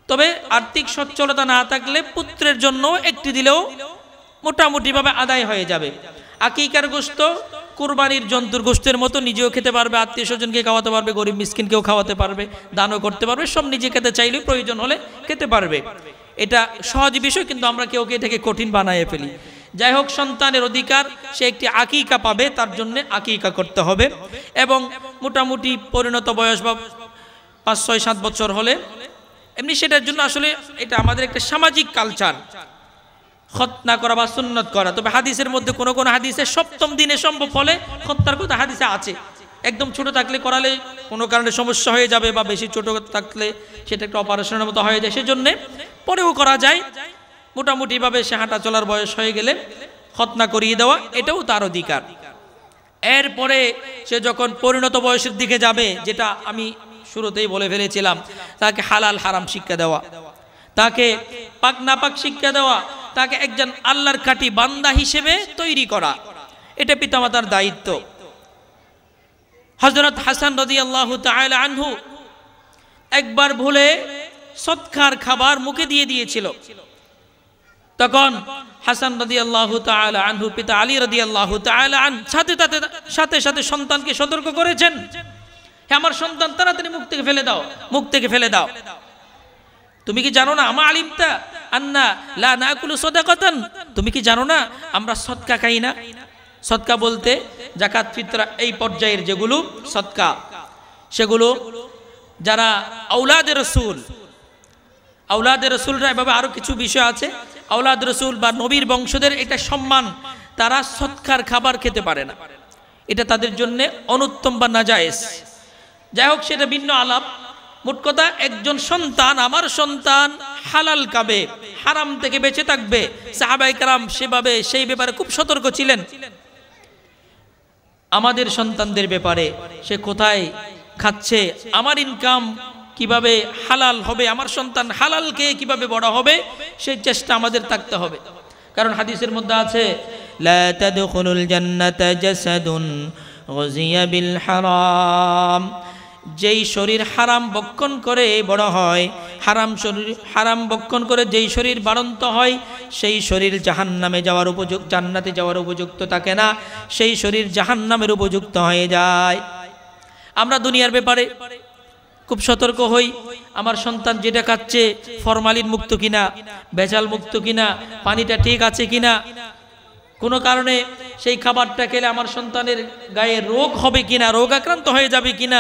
তবে আর্থিক সচ্ছলতা না থাকলে পুত্রের জন্য 1টি দিলেও মোটামুটিভাবে আদায় হয়ে যাবে। আকিকার গোশত কুরবানির জন্তুর গোশতের মতো নিজেও খেতে পারবে, আত্মীয় স্বজনকে খাওয়াতে পারবে, গরিব মিসকিনকেও খাওয়াতে পারবে, দানও করতে পারবে, সব নিজে খেতে চাইলে প্রয়োজন হলে খেতে পারবে। এটা সহজ বিষয়, কিন্তু আমরা কেউ এটাকে কঠিন বানায় ফেলি। যাই হোক, সন্তানের অধিকার, সে একটি আকিকা পাবে, তার জন্য আকিকা করতে হবে। এবং মোটামুটি পরিণত বয়স বা 5, 6, 7 বছর হলে এমনি সেটার জন্য আসলে এটা আমাদের একটা সামাজিক কালচার, খতনা করা বা সুন্নত করা। তবে হাদিসের মধ্যে কোন কোন হাদিসে 7ম দিনে সম্ভব হলে খতনার কথা হাদিসে আছে। একদম ছোট থাকলে করালে কোনো কারণে সমস্যা হয়ে যাবে, বা বেশি ছোট থাকলে সেটা একটা অপারেশনের মতো হয়ে যায়, সেজন্য পরেও করা যায়। মোটামুটিভাবে সে হাঁটা চলার বয়স হয়ে গেলে খতনা করিয়ে দেওয়া, এটাও তার অধিকার। এরপরে সে যখন পরিণত বয়সের দিকে যাবে, যেটা আমি শুরুতেই বলে ফেলেছিলাম, তাকে হালাল হারাম শিক্ষা দেওয়া, তাকে পাক নাপাক শিক্ষা দেওয়া, তাকে একজন আল্লাহর খাঁটি বান্দা হিসেবে তৈরি করা, এটা পিতামাতার দায়িত্ব। হযরত হাসান রাদিয়াল্লাহু তাআলা আনহু একবার ভুলে সদকার খাবার মুখে দিয়ে দিয়েছিল। তখন হাসান রাদিয়াল্লাহু তাআলা আনহু পিতা আলী রাদিয়াল্লাহু তাআলা আন সাথে সাথে সন্তানকে সতর্ক করেছেন, হে আমার সন্তান, তাড়াতাড়ি মুখ থেকে ফেলে দাও, মুখ থেকে ফেলে দাও। তুমি কি জানো না, আমা আলিমতা আন্না লা নাকুলু সাদাকাতান, তুমি কি জানো না আমরা সদকা খাই না? সদকা বলতে যাকাত, ফিতরা, এই পর্যায়ের যেগুলো সদকা, সেগুলো যারা আওলাদে রাসূল, আওলাদে রাসূলরা, এভাবে আরো কিছু বিষয় আছে। আওলাদ রাসূল বা নবীর বংশধর, এটা সম্মান, তারা সদকার খাবার খেতে পারে না, এটা তাদের জন্য অনুত্তম বা নাজায়েজ। যাই হোক, সেটা ভিন্ন আলাপ। মোট কথা, একজন সন্তান, আমার সন্তান হালাল খাবে, হারাম থেকে বেঁচে থাকবে। সাহাবায়ে কেরাম সেভাবে সেই ব্যাপারে খুব সতর্ক ছিলেন। আমাদের সন্তানদের ব্যাপারে, সে কোথায় খাচ্ছে, আমার ইনকাম কিভাবে হালাল হবে, আমার সন্তান হালাল খেয়ে কিভাবে বড় হবে, সেই চেষ্টা আমাদের থাকতে হবে। কারণ হাদিসের মধ্যে আছে, লা তাদখুলুল জান্নাতা জাসাদুন গুযিয়া বিল হারাম, যেই শরীর হারাম বক্ষণ করে বড় হয়, হারাম বক্ষণ করে যেই শরীর বাড়ন্ত হয়, সেই শরীর জাহান্নামে যাওয়ার উপযুক্ত, জান্নাতে যাওয়ার উপযুক্ত থাকে না, সেই শরীর জাহান্নামের উপযুক্ত হয়ে যায়। আমরা দুনিয়ার ব্যাপারে খুব সতর্ক হই। আমার সন্তান যেটা খাচ্ছে ফরমালিন মুক্ত কিনা, ভেজাল মুক্ত কিনা, পানিটা ঠিক আছে কিনা, কোনো কারণে সেই খাবারটা খেলে আমার সন্তানের গায়ে রোগ হবে কিনা, রোগ আক্রান্ত হয়ে যাবে কিনা,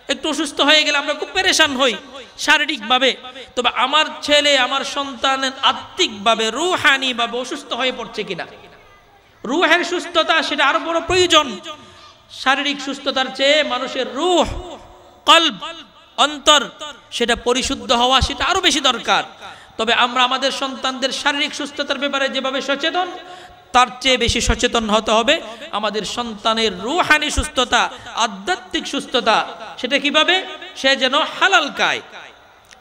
একটু অসুস্থ হয়ে গেলে আমরা খুব পেরেশান হই শারীরিকভাবে। তবে আমার ছেলে আমার সন্তানের আত্মিকভাবে রুহানিভাবে অসুস্থ হয়ে পড়ছে কিনা, রুহের সুস্থতা সেটা আরো বড় প্রয়োজন। শারীরিক সুস্থতার চেয়ে মানুষের রুহ, কলব, অন্তর সেটা পরিশুদ্ধ হওয়া সেটা আরো বেশি দরকার। তবে আমরা আমাদের সন্তানদের শারীরিক সুস্থতার ব্যাপারে যেভাবে সচেতন, তার চেয়ে বেশি সচেতন হতে হবে আমাদের সন্তানের রুহানি সুস্থতা, আধ্যাত্মিক সুস্থতা। সেটা কিভাবে? সে যেন হালাল খায়,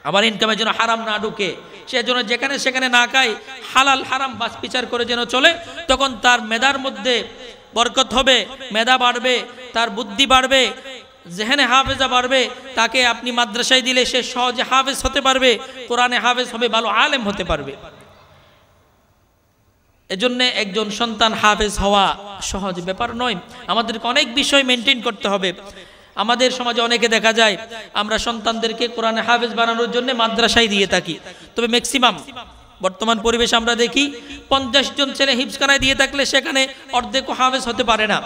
আমার ইনকামে যেন হারাম না ঢুকে, সে যেন যেখানে সেখানে না খায়, হালাল হারাম বাছ বিচার করে যেন চলে। তখন তার মেধার মধ্যে বরকত হবে, মেধা বাড়বে, তার বুদ্ধি বাড়বে, যেখানে হাফেজা বাড়বে। তাকে আপনি মাদ্রাসায় দিলে সে সহজে হাফেজ হতে পারবে, কোরআনে হাফেজ হবে, ভালো আলেম হতে পারবে। এজন্য একজন সন্তান হাফেজ হওয়া সহজ ব্যাপার নয়, আমাদেরকে অনেক বিষয় মেনটেন করতে হবে। আমাদের সমাজে অনেকে দেখা যায় আমরা সন্তানদেরকে কোরআনে হাফেজ বানানোর জন্য মাদ্রাসায় দিয়ে থাকি। তবে ম্যাক্সিমাম বর্তমান পরিবেশে আমরা দেখি 50 জন ছেলে হিফজখানায় দিয়ে থাকলে সেখানে অর্ধেকও হাফেজ হতে পারে না।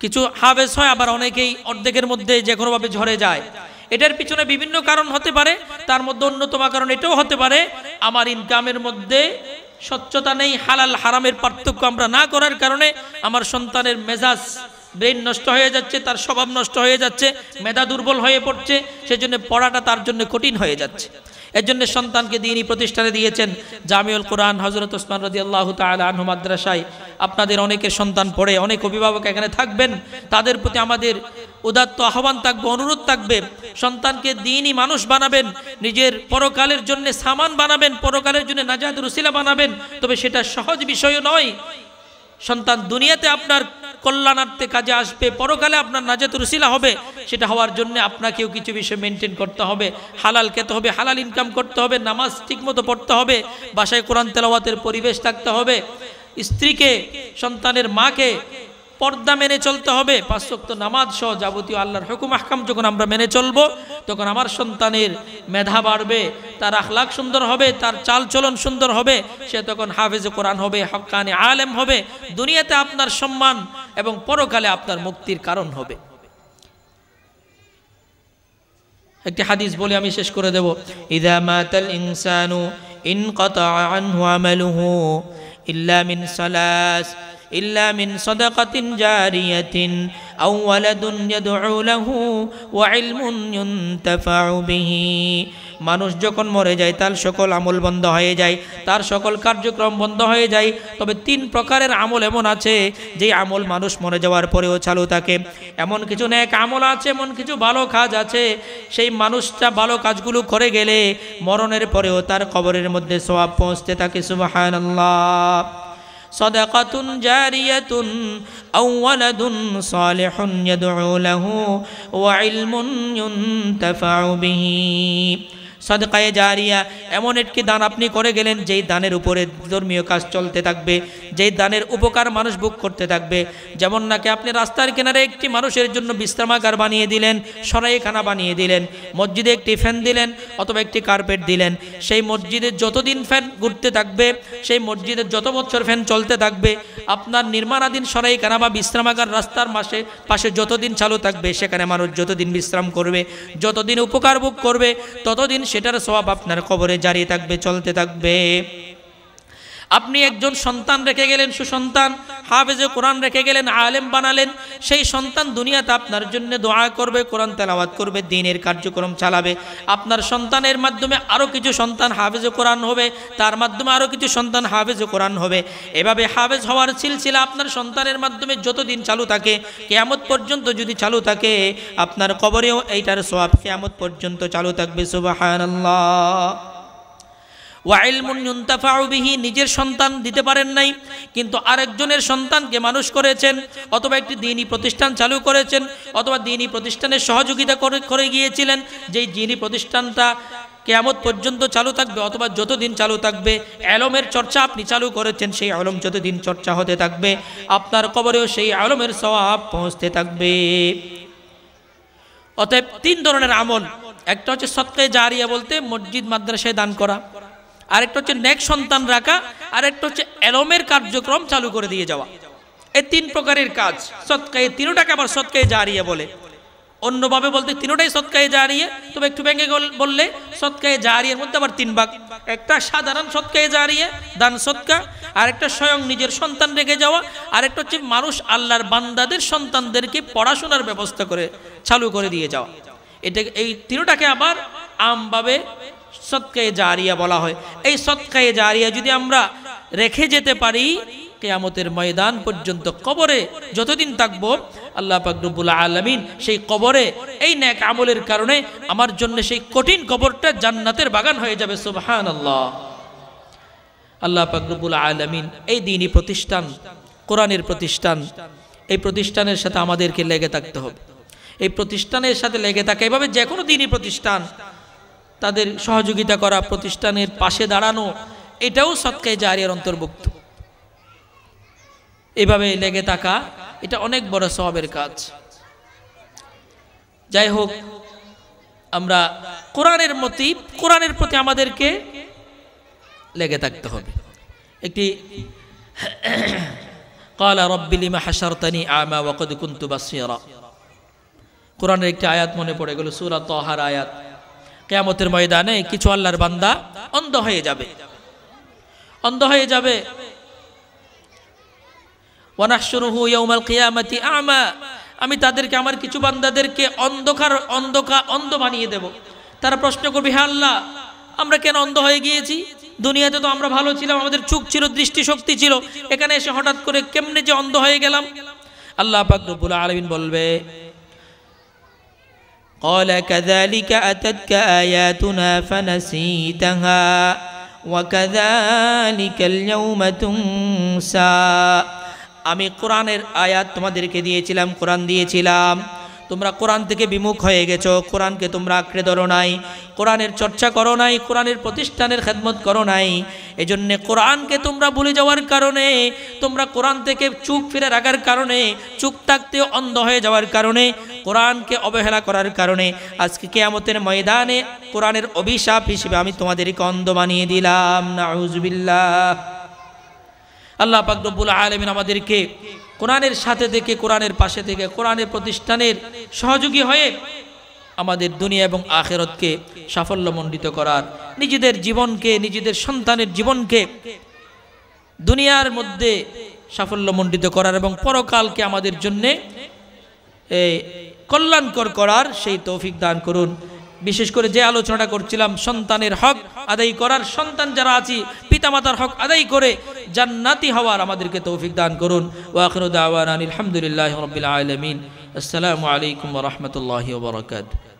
কিছু হাফেজ হয়, আবার অনেকেই অর্ধেকের মধ্যে যে কোনোভাবে ঝরে যায়। এটার পিছনে বিভিন্ন কারণ হতে পারে, তার মধ্যে অন্যতম কারণ এটাও হতে পারে আমার ইনকামের মধ্যে স্বচ্ছতা নেই, হালাল হারামের পার্থক্য আমরা না করার কারণে আমার সন্তানের মেজাজ, ব্রেন নষ্ট হয়ে যাচ্ছে, তার স্বভাব নষ্ট হয়ে যাচ্ছে, মেধা দুর্বল হয়ে পড়ছে, সেজন্য পড়াটা তার জন্য কঠিন হয়ে যাচ্ছে। এর জন্য সন্তানকে দ্বীনি প্রতিষ্ঠানে দিয়েছেন জামিউল কোরআন হযরত ওসমান রাদিয়াল্লাহু তাআলা আনহু মাদ্রাসায়। আপনাদের অনেকের সন্তান পড়ে, অনেক অভিভাবক এখানে থাকবেন, তাদের প্রতি আমাদের উদাত্ত আহ্বান থাকবে, অনুরোধ থাকবে, সন্তানকে দ্বীনি মানুষ বানাবেন, নিজের পরকালের জন্য সামান বানাবেন, পরকালের জন্য নাজাতের উসিলা বানাবেন। তবে সেটা সহজ বিষয় নয়। সন্তান দুনিয়াতে আপনার কল্যাণার্থে কাজে আসবে, পরকালে আপনার নাজাতের উসিলা হবে, সেটা হওয়ার জন্য আপনাকেও কিছু বিষয় মেনটেন করতে হবে। হালাল খেতে হবে, হালাল ইনকাম করতে হবে, নামাজ ঠিকমতো পড়তে হবে, বাসায় কোরআন তেলাওয়াতের পরিবেশ থাকতে হবে, স্ত্রীকে, সন্তানের মাকে পর্দা মেনে চলতে হবে, 5 ওয়াক্ত নামাজ সহ যাবতীয় আল্লাহর হুকুম আহকাম যখন আমরা মেনে চলবো, তখন আমার সন্তানের মেধা বাড়বে, তার আখলাক সুন্দর হবে, তার চাল চলন সুন্দর হবে, সে তখন হাফেজ কোরআন হবে, হক্কানি আলেম হবে, দুনিয়াতে আপনার সম্মান এবং পরকালে আপনার মুক্তির কারণ হবে। একটি হাদিস বলে আমি শেষ করে দেব। ইযা মাতাল ইনসানু ইনকাতা আনহু আমালুহু ইল্লা মিন সালাস إلا من صدقة جارية أو ولد يدعو له وعلم ينتفع به। মানুষ যখন মরে যায় তার সকল আমল বন্ধ হয়ে যায়, তার সকল কার্যক্রম বন্ধ হয়ে যায়। তবে 3 প্রকারের আমল এমন আছে যে আমল মানুষ মরে যাওয়ার পরেও চালু থাকে। এমন কিছু নেক আমল আছে, এমন কিছু ভালো কাজ আছে, সেই মানুষটা ভালো কাজগুলো করে গেলে মরণের পরেও তার কবরের মধ্যে সওয়াব পৌঁছতে থাকে। সুবহানাল্লাহ। সাদাকাতুন জারিয়াতুন আও ওয়ালাদুন সালিহুন ইয়াদউ লাহু ওয়া ইলমুন ইউনতাফাউ বিহি। সাদকায়ে জারিয়া এমন একটি দান আপনি করে গেলেন যেই দানের উপরে ধর্মীয় কাজ চলতে থাকবে, যেই দানের উপকার মানুষ ভোগ করতে থাকবে। যেমন নাকি আপনি রাস্তার কিনারে একটি মানুষের জন্য বিশ্রামাগার বানিয়ে দিলেন, সরাইখানা বানিয়ে দিলেন, মসজিদে একটি ফ্যান দিলেন অথবা একটি কার্পেট দিলেন। সেই মসজিদে যতদিন ফ্যান ঘুরতে থাকবে, সেই মসজিদের যত বছর ফ্যান চলতে থাকবে, আপনার নির্মাণাধীন সরাইখানা বা বিশ্রামাগার রাস্তার পাশে যতদিন চালু থাকবে, সেখানে মানুষ যতদিন বিশ্রাম করবে, যতদিন উপকার ভোগ করবে, ততদিন সেটার সওয়াব আপনার কবরে জারি থাকবে, চলতে থাকবে। আপনি একজন সন্তান রেখে গেলেন, সুসন্তান, হাফেজে কোরআন রেখে গেলেন, আলেম বানালেন, সেই সন্তান দুনিয়াতে আপনার জন্য দোয়া করবে, কোরআন তেলাওয়াত করবে, দ্বীনের কার্যক্রম চালাবে। আপনার সন্তানের মাধ্যমে আরও কিছু সন্তান হাফেজে কোরআন হবে, তার মাধ্যমে আরও কিছু সন্তান হাফেজে কোরআন হবে। এভাবে হাফেজ হওয়ার সিলসিলা আপনার সন্তানের মাধ্যমে যতদিন চালু থাকে, কিয়ামত পর্যন্ত যদি চালু থাকে, আপনার কবরেও এইটার সওয়াব কিয়ামত পর্যন্ত চালু থাকবে। সুবহানাল্লাহ। ওয়া ইলমুন ইউনতাফাউ বিহি, নিজের সন্তান দিতে পারেন নাই কিন্তু আরেকজনের সন্তানকে মানুষ করেছেন, অথবা একটি দ্বীনি প্রতিষ্ঠান চালু করেছেন, অথবা দ্বীনি প্রতিষ্ঠানের সহযোগিতা করে গিয়েছিলেন, যেই দ্বীনি প্রতিষ্ঠানটা কিয়ামত পর্যন্ত চালু থাকবে, অথবা যতদিন চালু থাকবে। ইলমের চর্চা আপনি চালু করেছেন, সেই ইলম যতদিন চর্চা হতে থাকবে, আপনার কবরেও সেই ইলমের সওয়াব পৌঁছতে থাকবে। অতএব 3 ধরনের আমল। একটা হচ্ছে সদকায়ে জারিয়া, বলতে মসজিদ মাদ্রাসায় দান করা। আরেকটা হচ্ছে নেক সন্তান রাখা, আরেকটা হচ্ছে এলমের কার্যক্রম চালু করে দিয়ে যাওয়া। এই 3 প্রকারের কাজ সদকা, এই 3টাকে আবার সদকায়ে জারিয়া বলে। অন্যভাবে বলতে 3টাই সদকায়ে জারিয়া, তবে একটু ভেঙে বললে সদকায়ে জারিয়ার মধ্যে আবার 3 ভাগ। একটা সাধারণ সদকায়ে জারিয়া, দান সদকা, আরেকটা স্বয়ং নিজের সন্তান রেখে যাওয়া, আরেকটা হচ্ছে মানুষ আল্লাহর বান্দাদের সন্তানদেরকে পড়াশোনার ব্যবস্থা করে চালু করে দিয়ে যাওয়া। এই 3টাকে আবার আমভাবে সদকায়ে জারিয়া বলা হয়। এই সদকায়ে জারিয়া যদি আমরা রেখে যেতে পারি কিয়ামতের ময়দান পর্যন্ত, কবরে যতদিন থাকবো আল্লাহ পাক রব্বুল আলামিন সেই কবরে এই নেক আমলের কারণে আমার জন্য সেই কঠিন কবরটা জান্নাতের বাগান হয়ে যাবে। সুবহানাল্লাহ। আল্লাহ পাক রব্বুল আলামিন এই দ্বীনি প্রতিষ্ঠান, কোরআনের প্রতিষ্ঠান, এই প্রতিষ্ঠানের সাথে আমাদেরকে লেগে থাকতে হবে। এই প্রতিষ্ঠানের সাথে লেগে থাকা, এভাবে যে কোনো দ্বীনি প্রতিষ্ঠান তাদের সহযোগিতা করা, প্রতিষ্ঠানের পাশে দাঁড়ানো, এটাও সদকায়ে জারিয়ার অন্তর্ভুক্ত। এভাবে লেগে থাকা এটা অনেক বড় সওয়াবের কাজ। যাই হোক, আমরা কোরআনের প্রতি আমাদেরকে লেগে থাকতে হবে। একটি ক্বালা রাব্বি লিমা হাশারতানি আ'মা ওয়া ক্বাদ কুনতু বাসীরা, কোরআনের একটি আয়াত মনে পড়ে গেল, সূরা তাহার আয়াত। কিয়ামতের ময়দানে কিছু আল্লাহর বান্দা অন্ধ হয়ে যাবে, অন্ধ হয়ে যাবে। ওয়ানাহশুরুহু ইয়াউমাল কিয়ামাতি আ'মা, আমি তাদেরকে, আমার কিছু বান্দাদেরকে অন্ধ বানিয়ে দেব। তারা প্রশ্ন করবে, হে আল্লাহ, আমরা কেন অন্ধ হয়ে গিয়েছি? দুনিয়াতে তো আমরা ভালো ছিলাম, আমাদের চোখ ছিল, দৃষ্টিশক্তি ছিল, এখানে এসে হঠাৎ করে কেমনে যে অন্ধ হয়ে গেলাম? আল্লাহ পাক রব্বুল আলামিন বলবে, ক্বালা কাযালিকা আতাতকা আয়াতুনা ফানাসীতাহা ওয়া কাযালিকাল ইয়াওমা তুনসা। আমি কোরআনের আয়াত তোমাদেরকে দিয়েছিলাম, কোরআন দিয়েছিলাম, তোমরা কোরআন থেকে বিমুখ হয়ে গেছো, কোরআনকে তোমরা আঁকড়ে ধরো নাই, কোরআনের চর্চা করো নাই, কোরআনের প্রতিষ্ঠানের খেদমত করো নাই। এজন্য কোরআনকে তোমরা ভুলে যাওয়ার কারণে, তোমরা কোরআন থেকে চোখ ফিরে রাখার কারণে, চোখ থাকতেও অন্ধ হয়ে যাওয়ার কারণে, কোরআনকে অবহেলা করার কারণে আজকে কিয়ামতের ময়দানে কোরআনের অভিশাপ হিসেবে আমি তোমাদেরকে অন্ধ বানিয়ে দিলাম। নাউযুবিল্লাহ। আল্লাহ পাক রব্বুল আলামিন আমাদেরকে কোরআনের সাথে থেকে, কোরআনের পাশে থেকে, কোরআনের প্রতিষ্ঠানের সহযোগী হয়ে আমাদের দুনিয়া এবং আখিরাতকে সাফল্যমণ্ডিত করার, নিজেদের জীবনকে, নিজেদের সন্তানের জীবনকে দুনিয়ার মধ্যে সাফল্যমণ্ডিত করার এবং পরকালকে আমাদের জন্য কল্যাণকর করার সেই তৌফিক দান করুন। বিশেষ করে যে আলোচনাটা করছিলাম সন্তানের হক আদায় করার, সন্তান যারা আছি পিতামাতার হক আদায় করে জান্নাতি হওয়ার আমাদেরকে তৌফিক দান করুন। ওয়া আখিরু দাওয়ানা আলহামদুলিল্লাহি রাব্বিল আলামিন। আসসালামু আলাইকুম ওয়া রাহমাতুল্লাহি ওয়া বারাকাতুহু।